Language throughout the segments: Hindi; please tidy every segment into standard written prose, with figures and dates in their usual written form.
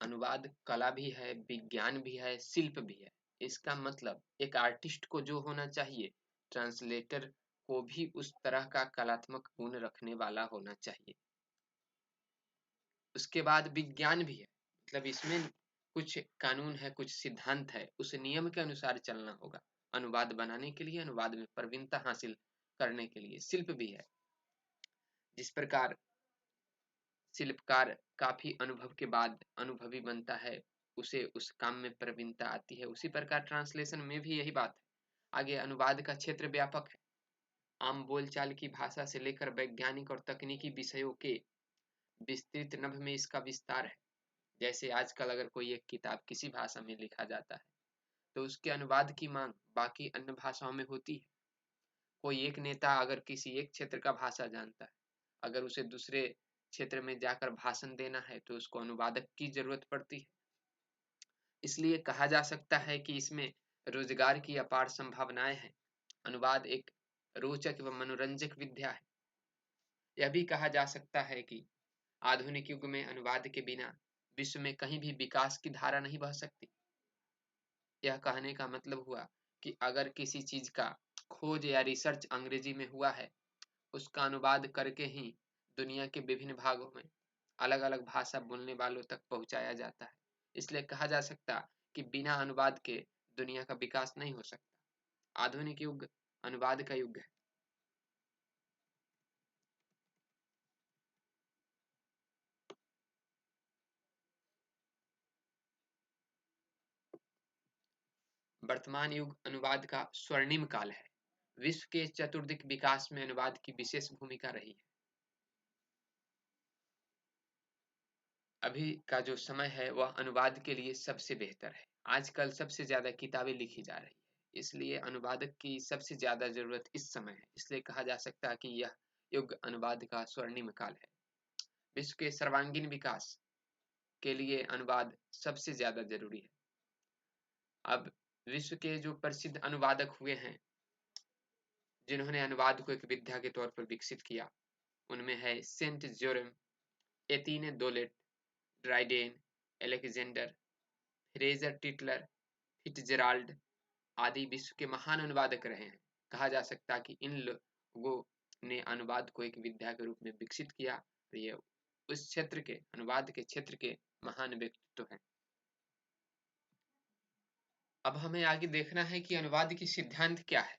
अनुवाद कला भी है, विज्ञान भी है, शिल्प भी है। इसका मतलब एक आर्टिस्ट को जो होना चाहिए, ट्रांसलेटर को भी उस तरह का कलात्मक गुण रखने वाला होना चाहिए। उसके बाद विज्ञान भी है, मतलब इसमें कुछ कानून है, कुछ सिद्धांत है, उस नियम के अनुसार चलना होगा अनुवाद बनाने के लिए, अनुवाद में प्रवीणता हासिल करने के लिए। शिल्प भी है, जिस प्रकार शिल्पकार काफी अनुभव के बाद अनुभवी बनता है, उसे उस काम में प्रवीणता आती है, उसी प्रकार ट्रांसलेशन में भी यही बात है। आगे अनुवाद का क्षेत्र व्यापक है, आम बोलचाल की भाषा से लेकर वैज्ञानिक और तकनीकी विषयों के विस्तृत नभ में इसका विस्तार है। जैसे आजकल अगर कोई एक किताब किसी भाषा में लिखा जाता है, तो उसके अनुवाद की मांग बाकी अन्य भाषाओं में होती है। कोई एक नेता अगर किसी एक क्षेत्र का भाषा जानता है, अगर उसे दूसरे क्षेत्र में जाकर भाषण देना है, तो उसको अनुवादक की जरूरत पड़ती है। इसलिए कहा जा सकता है कि इसमें रोजगार की अपार संभावनाएं हैं। अनुवाद एक रोचक व मनोरंजक विद्या है। यह भी कहा जा सकता है कि आधुनिक युग में अनुवाद के बिना विश्व में कहीं भी विकास की धारा नहीं बह सकती। यह कहने का मतलब हुआ कि अगर किसी चीज का खोज या रिसर्च अंग्रेजी में हुआ है, उसका अनुवाद करके ही दुनिया के विभिन्न भागों में अलग अलग भाषा बोलने वालों तक पहुंचाया जाता है। इसलिए कहा जा सकता कि बिना अनुवाद के दुनिया का विकास नहीं हो सकता। आधुनिक युग अनुवाद का युग है। वर्तमान युग अनुवाद का स्वर्णिम काल है। विश्व के चतुर्दिक विकास में अनुवाद की विशेष भूमिका रही है। अभी का जो समय है वह अनुवाद के लिए सबसे बेहतर है। आजकल सबसे ज्यादा किताबें लिखी जा रही है, इसलिए अनुवादक की सबसे ज्यादा जरूरत इस समय है। इसलिए कहा जा सकता है कि यह युग अनुवाद का स्वर्णिम काल है। विश्व के सर्वांगीण विकास के लिए अनुवाद सबसे ज्यादा जरूरी है। अब विश्व के जो प्रसिद्ध अनुवादक हुए हैं, जिन्होंने अनुवाद को एक विद्या के तौर पर विकसित किया, उनमें है Saint Jerome, Etienne Dolet, Dryden, Alexander, Fraser Tytler, Fitzgerald आदि विश्व के महान अनुवादक रहे हैं। कहा जा सकता है कि इन लोगों ने अनुवाद को एक विद्या के रूप में विकसित किया। तो ये उस क्षेत्र के, अनुवाद के क्षेत्र के महान व्यक्तित्व हैं। अब हमें आगे देखना है कि अनुवाद की सिद्धांत क्या है,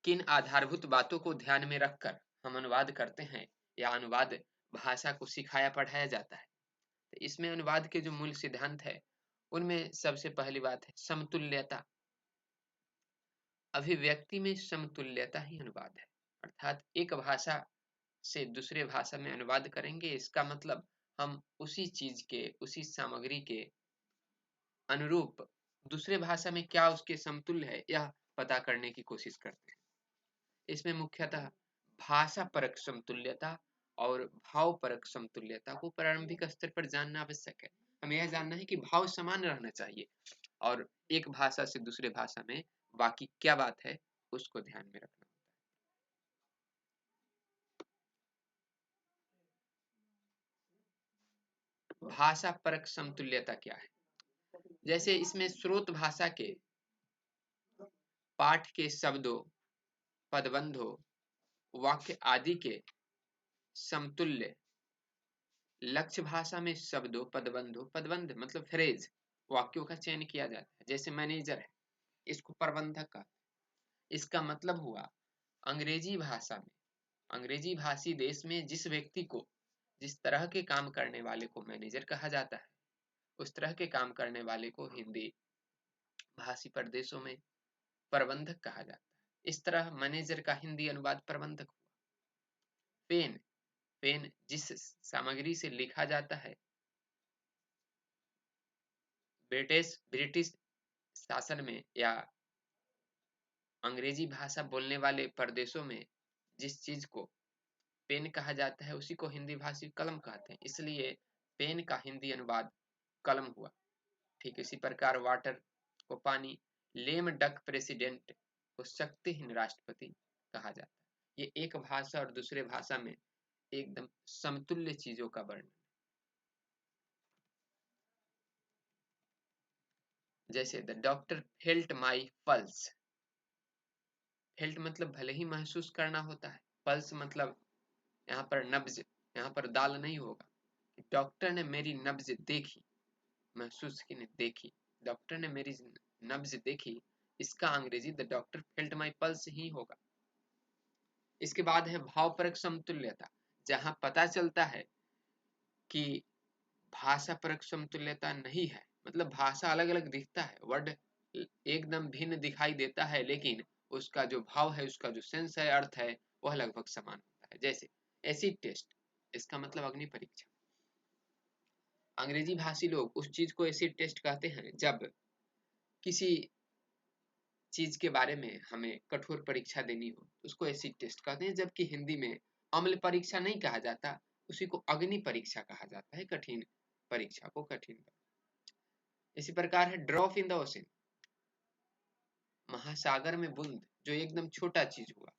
किन आधारभूत बातों को ध्यान में रखकर हम अनुवाद करते हैं या अनुवाद भाषा को सिखाया पढ़ाया जाता है। तो इसमें अनुवाद के जो मूल सिद्धांत है, उनमें सबसे पहली बात है समतुल्यता। अभिव्यक्ति में समतुल्यता ही अनुवाद है। अर्थात एक भाषा से दूसरे भाषा में अनुवाद करेंगे, इसका मतलब हम उसी चीज के, उसी सामग्री के अनुरूप दूसरे भाषा में क्या उसके समतुल्य है, यह पता करने की कोशिश करते हैं। इसमें मुख्यतः भाषा परक समतुल्यता और भाव परक समतुल्यता को प्रारंभिक स्तर पर जानना आवश्यक है। हमें यह जानना है कि भाव समान रहना चाहिए और एक भाषा से दूसरे भाषा में बाकी क्या बात है, उसको ध्यान में रखना होता है। भाषा परक समतुल्यता क्या है? जैसे इसमें स्रोत भाषा के पाठ के शब्दों, पदबंधों, वाक्य आदि के समतुल्य, लक्ष्य भाषा में शब्दों, पदबंधों, पदबंध मतलब फ्रेज, वाक्यों का चयन किया जाता है। जैसे मैनेजर है, इसको प्रबंधक का, इसका मतलब हुआ अंग्रेजी भाषा में, अंग्रेजी भाषी देश में जिस व्यक्ति को, जिस तरह के काम करने वाले को मैनेजर कहा जाता है, उस तरह के काम करने वाले को हिंदी भाषी प्रदेशों में प्रबंधक कहा जाता है। इस तरह मैनेजर का हिंदी अनुवाद प्रबंधक हुआ। पेन, पेन जिस सामग्री से लिखा जाता है, ब्रिटिश शासन में या अंग्रेजी भाषा बोलने वाले प्रदेशों में जिस चीज को पेन कहा जाता है, उसी को हिंदी भाषी कलम कहते हैं। इसलिए पेन का हिंदी अनुवाद कलम हुआ। ठीक इसी प्रकार वाटर को पानी, लेम डक प्रेसिडेंट को शक्तिहीन राष्ट्रपति कहा जाता है। ये एक भाषा और दूसरे भाषा में एकदम समतुल्य चीजों का वर्णन। जैसे the doctor felt my pulse. Felt मतलब भले ही महसूस करना होता है, पल्स मतलब यहाँ पर नब्ज, यहाँ पर दाल नहीं होगा। डॉक्टर ने मेरी नब्ज देखी, महसूस की नहीं, देखी। डॉक्टर ने मेरी नब्ज देखी, इसका अंग्रेजी the doctor felt my pulse ही होगा। इसके बाद है भावपरक समतुल्यता, जहाँ पता चलता है कि भाषा परक समतुल्यता नहीं है, मतलब भाषा अलग अलग दिखता है, वर्ड एकदम भिन्न दिखाई देता है, लेकिन उसका जो भाव है, उसका जो सेंस है, अर्थ है, वह लगभग समान होता है। जैसे एसिड टेस्ट, इसका मतलब अग्नि परीक्षा। अंग्रेजी भाषी लोग उस चीज को एसिड टेस्ट कहते हैं जब किसी चीज के बारे में हमें कठोर परीक्षा देनी हो, उसको एसिड टेस्ट कहते हैं। जबकि हिंदी में अम्ल परीक्षा नहीं कहा जाता, उसी को अग्नि परीक्षा कहा जाता है, कठिन परीक्षा को कठिन। इसी प्रकार है ड्रॉप इन द ओशन, महासागर में बूंद, जो एकदम छोटा चीज हुआ,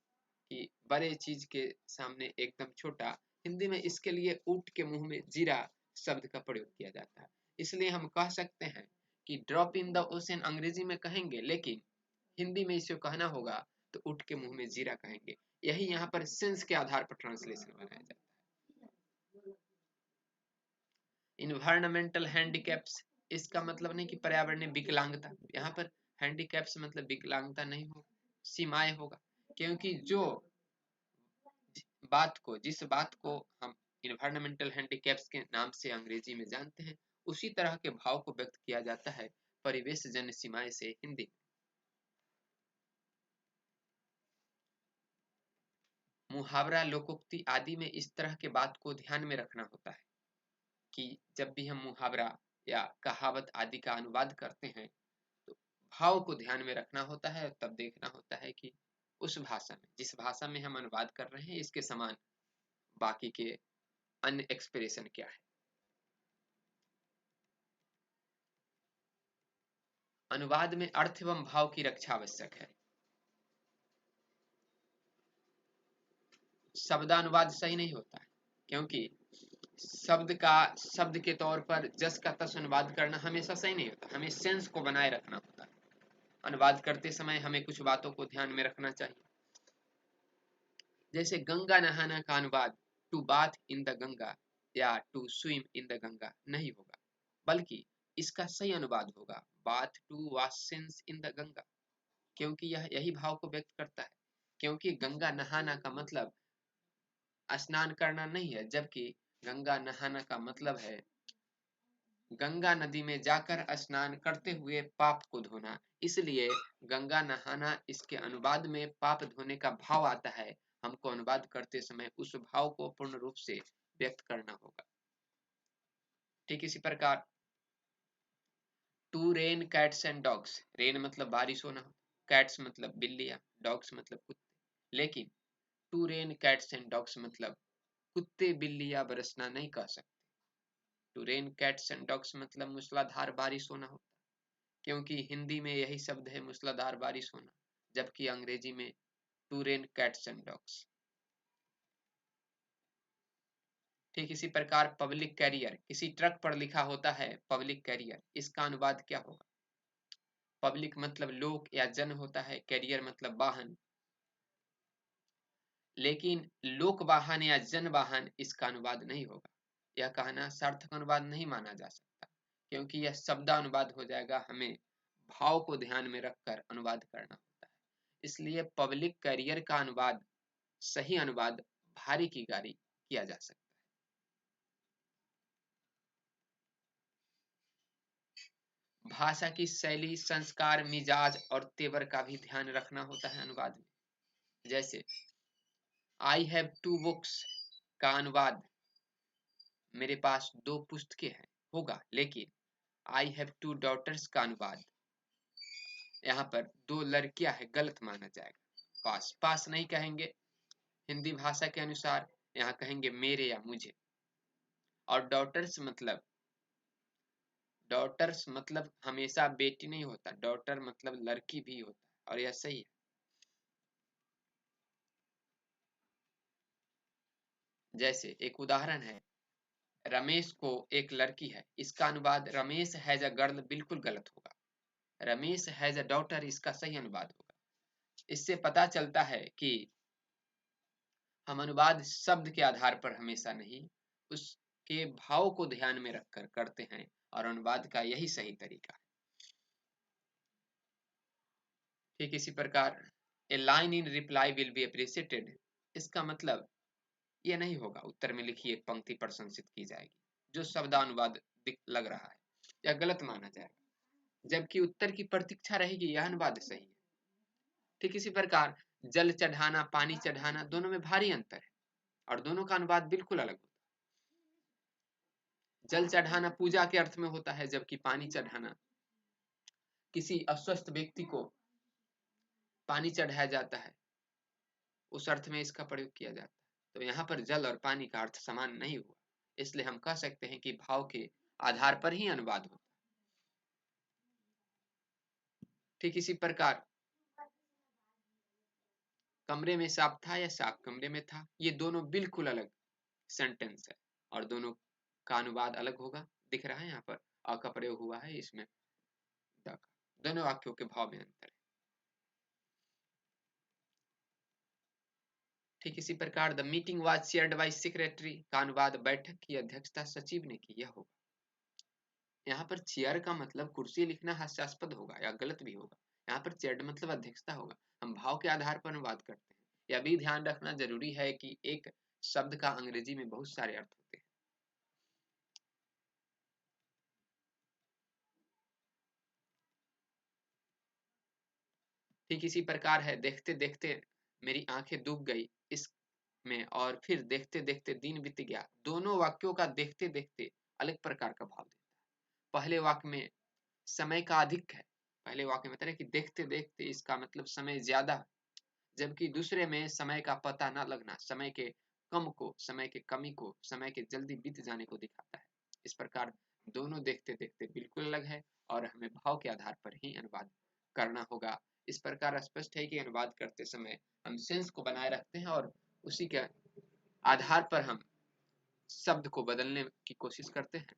कि बड़े चीज के सामने एकदम छोटा। हिंदी में इसके लिए ऊंट के मुंह में जीरा शब्द का प्रयोग किया जाता है। इसलिए हम कह सकते हैं कि ड्रॉप इन द ओशन अंग्रेजी में कहेंगे, लेकिन हिंदी में इसे कहना होगा तो ऊंट के मुंह में जीरा कहेंगे। यही यहाँ पर सेंस के आधार पर ट्रांसलेशन बनाया जाता है। इन्वायरमेंटल हैंडीकैप्स, इसका मतलब नहीं कि पर्यावरणीय विकलांगता, यहाँ पर हैंडीकैप्स मतलब विकलांगता नहीं हो, सीमाएं होगा। क्योंकि जिस बात को हम इन्वायरमेंटल हैंडीकैप्स के नाम से अंग्रेजी में जानते हैं, उसी तरह के भाव को व्यक्त किया जाता है परिवेश जन्य सीमाएं से हिंदी। मुहावरा, लोकोक्ति आदि में इस तरह के बात को ध्यान में रखना होता है कि जब भी हम मुहावरा या कहावत आदि का अनुवाद करते हैं, तो भाव को ध्यान में रखना होता है, तब देखना होता है कि उस भाषा में, जिस भाषा में हम अनुवाद कर रहे हैं, इसके समान बाकी के अन्य एक्सप्रेशन क्या है। अनुवाद में अर्थ एवं भाव की रक्षा आवश्यक है। शब्दानुवाद सही नहीं होता है, क्योंकि शब्द के तौर पर जस का तस अनुवाद करना हमेशा सही नहीं होता, हमें सेंस को बनाए रखना होता है। अनुवाद करते समय हमें कुछ बातों को ध्यान में रखना चाहिए। जैसे गंगा नहाना का अनुवाद to bath in the Ganga या to swim in the Ganga नहीं होगा, बल्कि इसका सही अनुवाद होगा bath to wash in the Ganga, क्योंकि यह यही भाव को व्यक्त करता है। क्योंकि गंगा नहाना का मतलब स्नान करना नहीं है, जबकि गंगा नहाना का मतलब है गंगा नदी में जाकर स्नान करते हुए पाप को धोना। इसलिए गंगा नहाना, इसके अनुवाद में पाप धोने का भाव आता है। हमको अनुवाद करते समय उस भाव को पूर्ण रूप से व्यक्त करना होगा। ठीक इसी प्रकार to rain cats and dogs, rain मतलब बारिश होना, कैट्स मतलब बिल्लियां, डॉग्स मतलब कुत्ते, लेकिन to rain cats and dogs मतलब कुत्ते बिल्लियां बरसना नहीं कह सकते। To rain cats and dogs मतलब मूसलाधार बारिश होना होता, क्योंकि हिंदी में यही शब्द है मूसलाधार बारिश होना, जबकि अंग्रेजी में to rain cats and dogs. ठीक इसी प्रकार पब्लिक कैरियर, किसी ट्रक पर लिखा होता है पब्लिक कैरियर, इसका अनुवाद क्या होगा? पब्लिक मतलब लोग या जन होता है, कैरियर मतलब वाहन, लेकिन लोक वाहन या जन वाहन इसका अनुवाद नहीं होगा। यह कहना सार्थक अनुवाद नहीं माना जा सकता, क्योंकि यह शब्दानुवाद हो जाएगा, हमें भाव को ध्यान में रखकर अनुवाद करना होता है। इसलिए पब्लिक कैरियर का अनुवाद, सही अनुवाद भारी की गाड़ी किया जा सकता है। भाषा की शैली, संस्कार, मिजाज और तेवर का भी ध्यान रखना होता है अनुवाद में। जैसे आई हैव टू बुक्स का अनुवाद मेरे पास दो पुस्तकें हैं होगा, लेकिन आई हैव टू डॉटर्स का अनुवाद यहाँ पर दो लड़कियां हैं गलत माना जाएगा। पास पास नहीं कहेंगे, हिंदी भाषा के अनुसार यहाँ कहेंगे मेरे या मुझे। और डॉटर्स मतलब हमेशा बेटी नहीं होता, डॉटर मतलब लड़की भी होता है, और यह सही है। जैसे एक उदाहरण है, रमेश को एक लड़की है, इसका अनुवाद रमेश हैज अ गर्ल बिल्कुल गलत होगा। रमेश हैज अ डॉटर इसका सही अनुवाद होगा। इससे पता चलता है कि हम अनुवाद शब्द के आधार पर हमेशा नहीं, उसके भाव को ध्यान में रखकर करते हैं, और अनुवाद का यही सही तरीका है। ठीक इसी प्रकार a line in reply will be appreciated, इसका मतलब ये नहीं होगा उत्तर में लिखी एक पंक्ति प्रशंसित की जाएगी, जो शब्दानुवाद लग रहा है या गलत माना जाएगा, जबकि उत्तर की प्रतीक्षा रहेगी यह अनुवाद सही है। ठीक इसी प्रकार जल चढ़ाना, पानी चढ़ाना, दोनों में भारी अंतर है और दोनों का अनुवाद बिल्कुल अलग होता है। जल चढ़ाना पूजा के अर्थ में होता है, जबकि पानी चढ़ाना किसी अस्वस्थ व्यक्ति को पानी चढ़ाया जाता है, उस अर्थ में इसका प्रयोग किया जाता है। तो यहाँ पर जल और पानी का अर्थ समान नहीं हुआ, इसलिए हम कह सकते हैं कि भाव के आधार पर ही अनुवाद होता है। ठीक इसी प्रकार कमरे में सांप था या सांप कमरे में था, ये दोनों बिल्कुल अलग सेंटेंस है और दोनों का अनुवाद अलग होगा। दिख रहा है यहाँ पर अ का प्रयोग हुआ है, इसमें द का। दोनों वाक्यों के भाव में अंतर है। ठीक इसी प्रकार the meeting was chaired by secretary का अनुवाद बैठक की अध्यक्षता सचिव ने की, यह होगा। यहाँ पर चेयर का मतलब कुर्सी लिखना हास्यास्पद होगा या गलत भी होगा। यहाँ पर चेयर्ड मतलब अध्यक्षता होगा। हम भाव के आधार पर अनुवाद करते हैं। यह भी ध्यान रखना जरूरी है कि एक शब्द का अंग्रेजी में बहुत सारे अर्थ होते हैं। ठीक इसी प्रकार है देखते देखते मेरी आंखें डूब गई इसमें, और फिर देखते देखते दिन बीत गया। दोनों वाक्यों का देखते देखते अलग प्रकार का भाव देता है। पहले वाक्य में समय का अधिक है, पहले वाक्य में मतलब कि देखते देखते इसका मतलब समय ज्यादा है, जबकि दूसरे में समय का पता न लगना, समय के कम को, समय के कमी को, समय के जल्दी बीत जाने को दिखाता है। इस प्रकार दोनों देखते देखते बिल्कुल अलग है और हमें भाव के आधार पर ही अनुवाद करना होगा। इस प्रकार स्पष्ट है कि अनुवाद करते समय हम सेंस को बनाए रखते हैं और उसी के आधार पर हम शब्द को बदलने की कोशिश करते हैं।